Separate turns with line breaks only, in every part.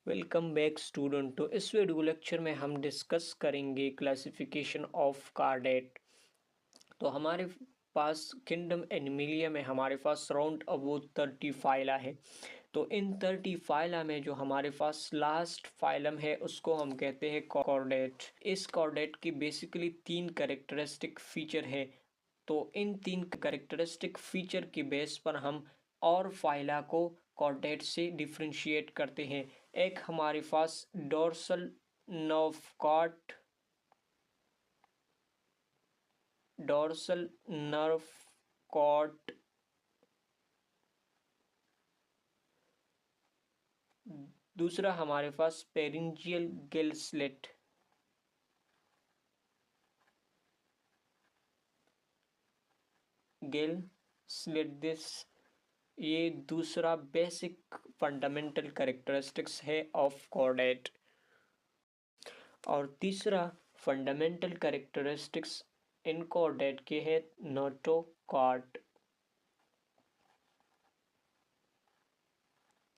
Welcome back student. तो इस video lecture में हम डिस्कस करेंगे क्लासिफिकेशन ऑफ कार्डेट। तो हमारे पास किंगडम एनिमिलिया में हमारे पास अराउंड अबाउट 30 फाइला है। तो इन 30 फाइला में जो हमारे पास लास्ट फाइलम है उसको हम कहते हैं कॉर्डेट। इस कॉर्डेट की बेसिकली 3 कैरेक्टरिस्टिक फीचर है। तो इन 3 कैरेक्टरिस्टिक फीचर की बेस पर हम और फाइला को कॉर्डेट से डिफ्रेंशिएट करते हैं। एक हमारे पास dorsal nerve cord, dorsal nerve cord, दूसरा हमारे पास pharyngeal gill slit, gill slit this, ये दूसरा बेसिक फंडामेंटल कैरेक्टरिस्टिक्स है ऑफ कॉर्डेट। और तीसरा फंडामेंटल कैरेक्टरिस्टिक्स इन कॉर्डेट के है नोटोकॉर्ड।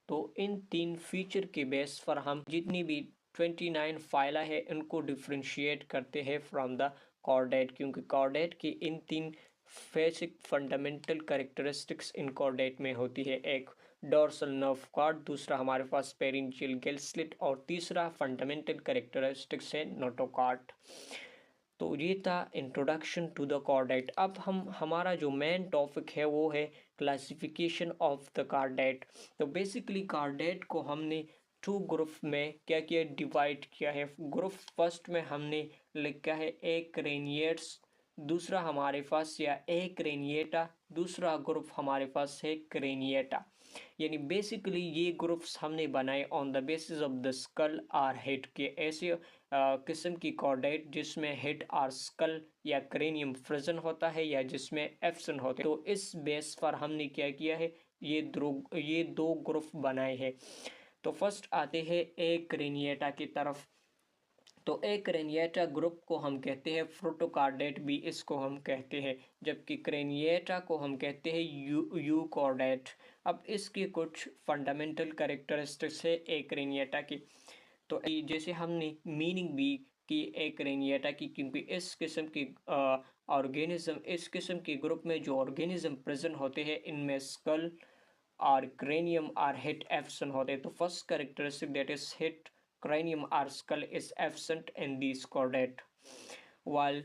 तो इन 3 फीचर के बेस पर हम जितनी भी 29 फाइला है इनको डिफ्रेंशिएट करते हैं फ्रॉम द कॉर्डेट, क्योंकि कॉर्डेट की इन 3 basic fundamental characteristics in chordate में होती है। एक डोर्सल नर्व कॉर्ड, दूसरा हमारे पास पेरिंजियल गिल स्लिट और तीसरा फंडामेंटल कैरेक्टरिस्टिक्स है नोटोकॉर्ड। तो ये था इंट्रोडक्शन टू द कॉर्डेट। अब हमारा जो मेन टॉपिक है वो है क्लासिफिकेशन ऑफ द कार्डेट। तो बेसिकली कार्डेट को हमने 2 ग्रुप में क्या किया, डिवाइड किया है। ग्रुप फर्स्ट में हमने लिखा है एक रेनियर्स, दूसरा हमारे पास या एक रेनिएटा, दूसरा ग्रुप हमारे पास है क्रेनिएटा। यानी बेसिकली ये ग्रुप्स हमने बनाए on the basis of the skull or head के ऐसे किस्म की कॉर्डेट जिसमें हेड और स्कल या क्रेनियम फ्रिजन होता है या जिसमें एफ्सन होते हैं। तो इस बेस पर हमने क्या किया है, ये दो ग्रुप बनाए हैं। तो फर्स्ट आते हैं ए क्रेनिएटा की तरफ। तो ए क्रेनिएटा ग्रुप को हम कहते हैं प्रोटोकार्डेट, भी इसको हम कहते हैं, जबकि क्रेनिएटा को हम कहते हैं यूकॉर्डेट। अब इसकी कुछ फंडामेंटल कैरेक्टरिस्टिक्स है ए क्रेनिएटा की। तो जैसे हमने मीनिंग भी की एक रेनिएटा की, क्योंकि इस किस्म की ऑर्गेनिज्म, इस किस्म के ग्रुप में जो ऑर्गेनिज्म प्रेजेंट होते हैं इनमें स्कल और क्रेनियम और हिट एब्सेंट होते हैं। तो first characteristic that is hit cranium or skull is absent in these chordate, while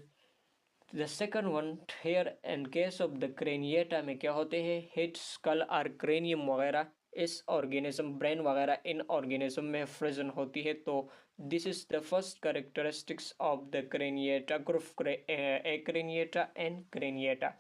the second one here in case of the craniata में क्या होते हैं, head skull और cranium वगैरह इस ऑर्गेनिज्म ब्रेन वगैरह इन ऑर्गेनिज्म में फ्रिजन होती है। तो this is the first characteristics of the craniata group, A craniata and craniata.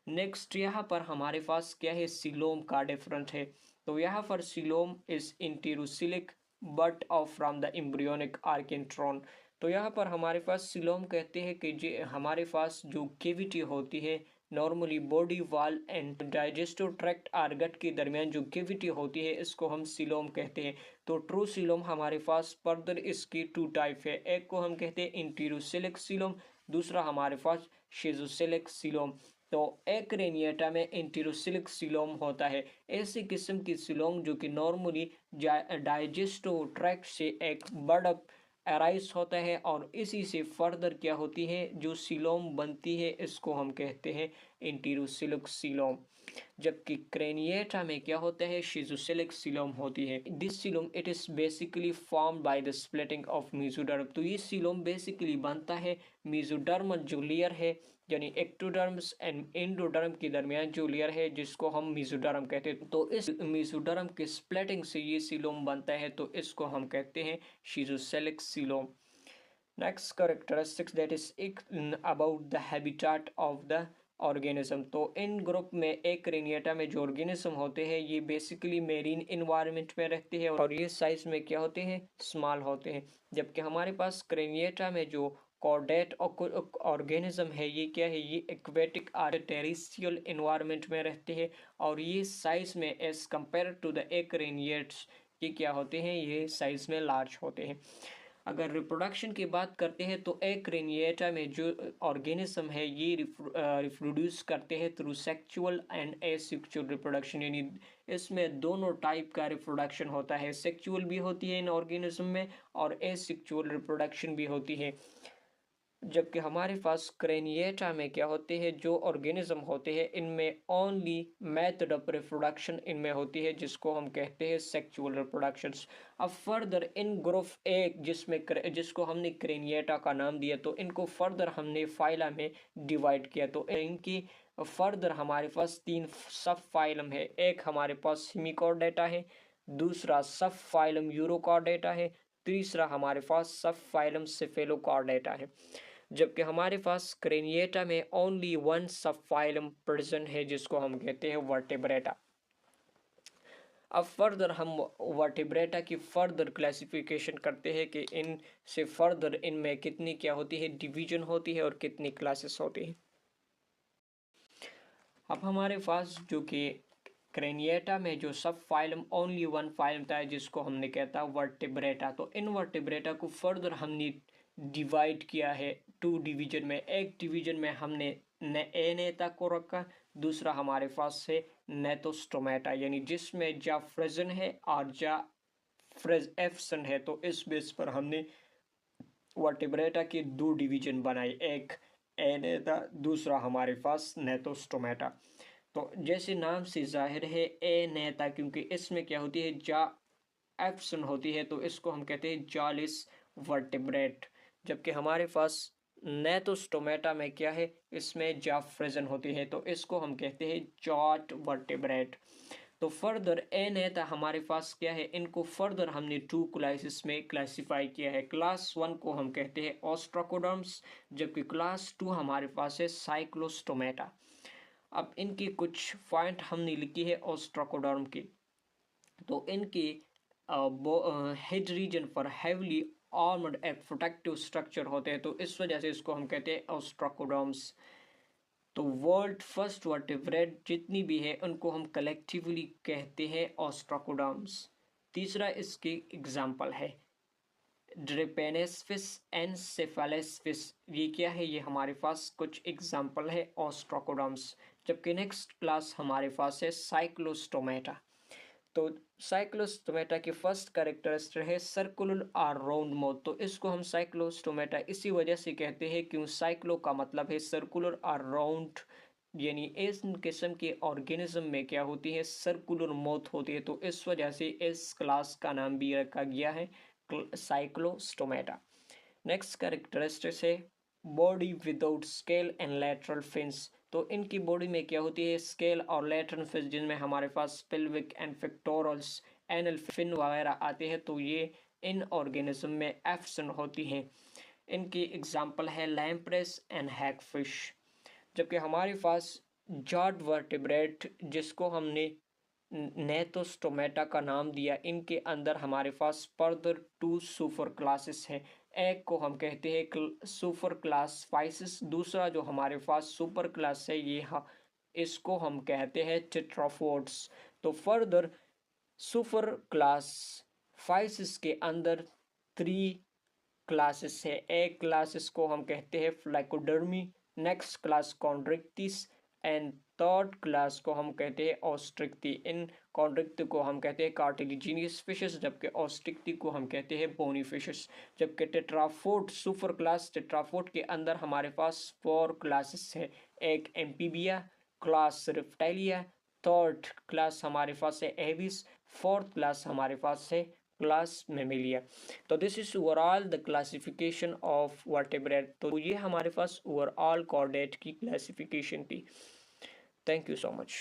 Next यहाँ पर हमारे पास क्या है, सिलोम का डिफरेंट है। तो यहाँ पर coelom is enterocoelic but of from the embryonic archenteron. तो यहाँ पर हमारे पास सिलोम कहते हैं कि जो हमारे पास जो केविटी होती है normally body wall and digestive tract और गट के दरमियान जो केविटी होती है इसको हम सिलोम कहते हैं। तो ट्रू सिलोम हमारे पास फर्दर इसकी 2 टाइप है, एक को हम कहते हैं इंटीरोसिलिक सिलोम, दूसरा हमारे पास शिजोसिलिक सिलोम। तो एक रेनिएटा में इंटीरोसिलिक सिलोम होता है। ऐसी किस्म की सिलोम जो कि नॉर्मली डाइजेस्टिव ट्रैक्ट से एक बर्ड अराइज होता है और इसी से फर्दर क्या होती है जो सिलोम बनती है इसको हम कहते हैं इंटीरोसिलिक सिलोम। जबकि क्रेनिएटा में क्या होता है, शिजोसिलिक सिलोम होती है। This coelom it is basically formed by the splitting of mesoderm. तो ये सिलोम बेसिकली बनता है मेसोडर्मल जो लेयर है, यानी एक्टोडर्म्स एंड एंडोडर्म के दरमियान जो लेयर है जिसको हम मेसोडर्म कहते हैं। तो इस मेसोडर्म के स्प्लिटिंग से ये सिलोम बनता है, तो इसको हम कहते हैं schizocoelic coelom. Next characteristics that is about the habitat of the organism. तो इन ग्रुप में एक क्रेनिएटा में जो ऑर्गेनिज्म होते हैं ये बेसिकली मेरीन इन्वायरमेंट में रहते हैं और ये साइज में क्या होते हैं, स्मॉल होते हैं। जबकि हमारे पास क्रेनिएटा में जो कॉर्डेट ऑर्गेनिज्म है ये क्या है, ये एक्वेटिक और टेरेस्ट्रियल इन्वायरमेंट में रहते हैं और ये साइज में एज कंपेयर टू द एक्रेनिएट्स ये क्या होते हैं, ये साइज में लार्ज होते हैं। अगर रिप्रोडक्शन की बात करते हैं तो एक क्रेनिएटा में जो ऑर्गेनिज्म है ये रिप्रोड्यूस करते हैं through sexual and asexual reproduction, यानी इसमें दोनों टाइप का रिप्रोडक्शन होता है, सेक्चुअल भी होती है इन ऑर्गेनिज्म में और एसेक्सुअल रिप्रोडक्शन भी होती है। जबकि हमारे पास क्रेनिएटा में क्या होते हैं, जो ऑर्गेनिज्म होते हैं इनमें ओनली मेथड ऑफ रिप्रोडक्शन इनमें होती है जिसको हम कहते हैं सेक्सुअल रिप्रोडक्शंस। अब फर्दर इन ग्रुप एक जिसको हमने क्रेनिएटा का नाम दिया, तो इनको फर्दर हमने फाइला में डिवाइड किया। तो इनकी फर्दर हमारे पास 3 सब फाइलम है। एक हमारे पास हेमिकॉर्डेटा है, दूसरा सब फाइलम यूरोकॉर्डेटा है, तीसरा हमारे पास सब फाइलम सिफेलोकॉर्डेटा है। जबकि हमारे पास क्रेनिएटा में ओनली वन सब फाइलम प्रेजेंट है जिसको हम कहते हैं वर्टेब्रेटा। अब फर्दर हम वर्टेब्रेटा की फर्दर क्लासिफिकेशन करते हैं कि इन से फर्दर इनमें कितनी क्या होती है, डिवीजन होती है और कितनी क्लासेस होती है। अब हमारे पास जो कि क्रेनिएटा में जो सब फाइलम ओनली वन फाइलम था जिसको हमने कहता वर्टेब्रेटा, तो इन वर्टेब्रेटा को फर्दर हमने डिवाइड किया है 2 डिवीजन में। एक डिवीजन में हमने एनेटा को रखा, दूसरा हमारे पास है नेटोस्टोमेटा, यानी जिसमें जा फ्रेजन है और जा फ्रेज एफसन है। तो इस बेस पर हमने वर्टेब्रेटा के 2 डिवीजन बनाए, एक एनेटा, दूसरा हमारे पास नेटोस्टोमेटा। तो जैसे नाम से जाहिर है एनेटा, क्योंकि इसमें क्या होती है, जा एफसन होती है, तो इसको हम कहते हैं जालिस वर्टेब्रेट। जबकि हमारे पास नेटोस्टोमेटा में क्या है, इसमें जाफ्रेजन होती है, तो इसको हम कहते हैं जॉट वर्टेब्रेट। तो फर्दर एनेटा हमारे पास क्या है, इनको फर्दर हमने 2 क्लासेस में क्लासिफाई किया है। क्लास 1 को हम कहते हैं ऑस्ट्राकोडर्म्स, जबकि क्लास 2 हमारे पास है साइक्लोस्टोमेटा। अब इनकी कुछ पॉइंट हमने लिखी है ऑस्ट्राकोडर्म की। तो इनकी हेड रीजन पर हैवीली आर्मर्ड एक प्रोटेक्टिव स्ट्रक्चर होते हैं, तो इस वजह से इसको हम कहते हैं ऑस्ट्राकोडर्म्स। तो वर्ल्ड फर्स्ट वर्टेब्रेट जितनी भी है उनको हम कलेक्टिवली कहते हैं ऑस्ट्राकोडर्म्स। तीसरा इसकी एग्जाम्पल है ड्रेपेनेसफिस एंड सेफालेसफिस। ये क्या है, ये हमारे पास कुछ एग्जाम्पल है ऑस्ट्राकोडर्म्स। जबकि नेक्स्ट क्लास हमारे पास है साइक्लोस्टोमेटा। तो साइक्लोस्टोमेटा की फर्स्ट कैरेक्टरिस्टिक है सर्कुलर और राउंड माउथ। तो इसको हम साइक्लोस्टोमेटा इसी वजह से कहते हैं क्यों साइक्लो का मतलब है सर्कुलर और राउंड, यानी इस किस्म के ऑर्गेनिज्म में क्या होती है, सर्कुलर माउथ होती है। तो इस वजह से इस क्लास का नाम भी रखा गया है साइक्लोस्टोमेटा। नेक्स्ट कैरेक्टरिस्टिक है body without scale and lateral fins. तो इनकी बॉडी में क्या होती है, स्केल और लैटरल फिन्स, जिनमें हमारे पास pelvic and pectorals anal fin वगैरह आते हैं, तो ये इन ऑर्गेनिज्म में एफसन होती हैं। इनकी एग्जांपल है लैम्प्रेस एंड हैगफिश। जबकि हमारे पास जॉट वर्टेब्रेट जिसको हमने नेटोस्टोमेटा का नाम दिया, इनके अंदर हमारे पास फर्दर 2 सुपर क्लासेस हैं। एक को हम कहते हैं सुपर क्लास फाइसिस, दूसरा जो हमारे पास सुपर क्लास है ये इसको हम कहते हैं टेट्राफोड्स। तो फर्दर सुपर क्लास फाइसिस के अंदर 3 क्लासेस है। एक क्लासेस को हम कहते हैं placodermi, next class chondrichthyes and third class को हम कहते हैं ऑस्ट्रिक्टी। इन कॉन्ड्रिक्ट को हम कहते हैं कार्टिलिजीनियस फिशेस, जबकि ऑस्ट्रिक्टी को हम कहते हैं बोनी फिशेस। जबकि टेट्राफोड सुपर क्लास टेट्राफोड के अंदर हमारे पास 4 क्लासेस है। एक एम्फीबिया, क्लास रिप्टाइलिया, थर्ड क्लास हमारे पास है एविस, फोर्थ क्लास हमारे पास है क्लास मेमिलिया। तो this is overall the classification of vertebrate. तो ये हमारे पास ओवरऑल कॉर्डेट की क्लासिफिकेशन थी। Thank you so much.